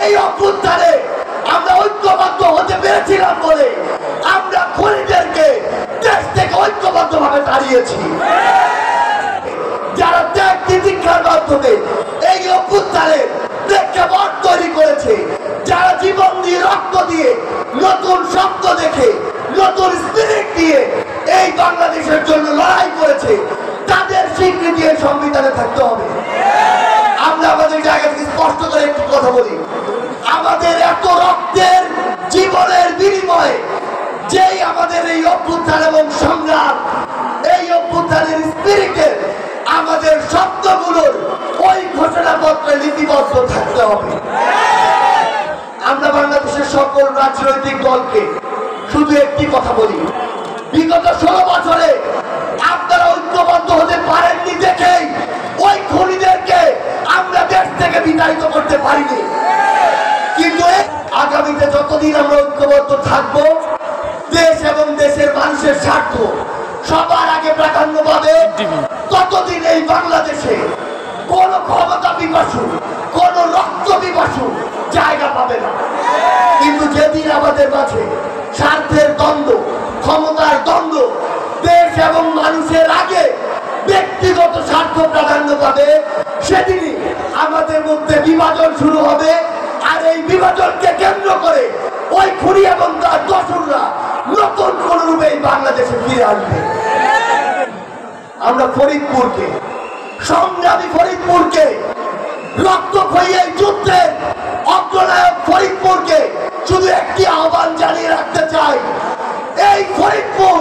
এই অভ্যুত্থানে আমরা ঐক্যবদ্ধ হতে পেরেছিলাম বলে আমরা খুনিদেরকে দেশ থেকে ঐক্যবদ্ধভাবে তাড়িয়েছি। যারা ত্যাগ তিতিক্ষার মাধ্যমে এই অভ্যুত্থানে প্রেক্ষাপট তৈরি করেছে, যারা জীবন দিয়ে রক্ত দিয়ে নতুন শব্দ দেখে নতুন স্পিরিট দিয়ে এই বাংলাদেশের জন্য লড়াই করেছে, তাদের স্বীকৃতি এই সংবিধানে থাকতে হবে। আমরা আমাদের জায়গা থেকে স্পষ্ট করে একটু কথা বলি, আমাদের এত রক্তের জীবনের বিনিময়ে যেই আমাদের এই অভ্যুত্থান এবং সংগ্রাম, এই অভ্যুত্থানের স্পিরিটের আমাদের শব্দগুলোর ওই ঘোষণাপত্রে লিপিবদ্ধ থাকতে হবে। আমরা বাংলাদেশের সকল রাজনৈতিক দলকে শুধু একটি কথা বলি, বিগত 16 বছরে আপনারা ঐক্যবদ্ধ হতে পারেননি দেখেই ওই খুনিদেরকে আমরা দেশ থেকে বিতাড়িত করতে পারিনি। কিন্তু আগামীতে যতদিন আমরা ঐক্যবদ্ধ থাকবো, দেশ এবং দেশের মানুষের স্বার্থ সবার আগে প্রাধান্য পাবে, ততদিন এই বাংলাদেশে কোন ক্ষমতা পিপাসু, কোন রক্ত পিপাসু জায়গা পাবে না। কিন্তু যেদিন আমাদের মাঝে স্বার্থের দ্বন্দ্ব, ক্ষমতার দ্বন্দ্ব, দেশ এবং মানুষের আগে ব্যক্তিগত স্বার্থ প্রাধান্য পাবে, সেদিনই আমাদের মধ্যে বিভাজন শুরু হবে। আর এই বিভাজনকে কেন্দ্র করে ওই খুনি এবং তার দোসররা নতুন কোন রূপে বাংলাদেশে ফিরে আসবে। আমরা ফরিদপুরকে, সংগ্রামী ফরিদপুরকে, রক্তক্ষয়ী এই যুদ্ধের অগ্রনায়ক ফরিদপুরকে শুধু একটি আহ্বান জানিয়ে রাখতে চাই, এই ফরিদপুর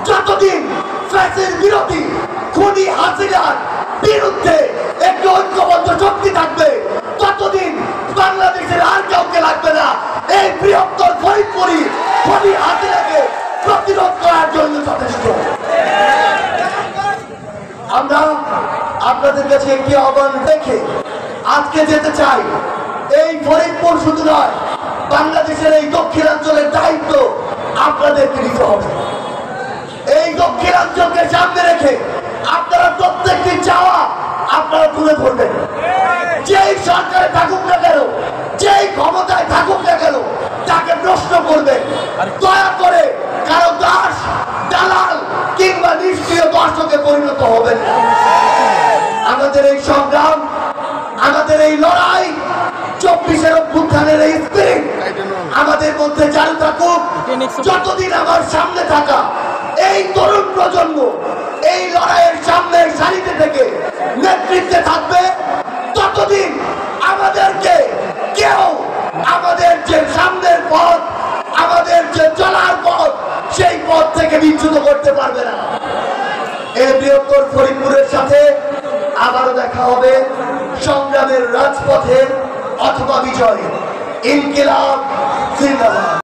যতদিন ফ্যাসির বিরোধী খুনি হাসিনার বিরুদ্ধে একটি ঐক্যবদ্ধ শক্তি থাকবে, ততদিন বাংলাদেশের আর কাউকে লাগবে না এই বৃহত্তর ফরিদপুরই খুনি হাসিনাকে প্রতিরোধ করার জন্য যথেষ্ট। আমরা আপনাদের কাছে একটি আহ্বান রেখে আজকে যেতে চাই, এই ফরিদপুর শুধু নয়, বাংলাদেশের এই দক্ষিণাঞ্চলের দায়িত্ব আপনাদেরকে নিতে হবে। এই দক্ষিণাঞ্চলকে সামনে রেখে আপনারা প্রত্যেকটি চাওয়া আপনারা তুলে ধরবেন। যেই সরকারে থাকুক না কেন, যেই ক্ষমতায় থাকুক না কেন, তাকে প্রশ্ন করবেন। দয়া করে কারো দাস, দালাল কিংবা নিষ্ক্রিয় দর্শকে পরিণত হবেন না। আমাদের এই সংগ্রাম, আমাদের এই লড়াই, 24-এর অভ্যুত্থানের এই স্পিরিট আমাদের মধ্যে চালু থাকুক। যতদিন আমার সামনে থাকা এই তরুণ প্রজন্ম এই লড়াইয়ের সামনের সারিতে থেকে নেতৃত্বে থাকবে, ততদিন আমাদেরকে কেউ আমাদের যে সামনের পথ, আমাদের যে চলার পথ, সেই পথ থেকে বিচ্যুত করতে পারবে না। এই বৃহত্তর ফরিদপুরের সাথে আবারও দেখা হবে সংগ্রামের রাজপথে অথবা বিজয়ে। ইনকিলাব জিন্দাবাদ।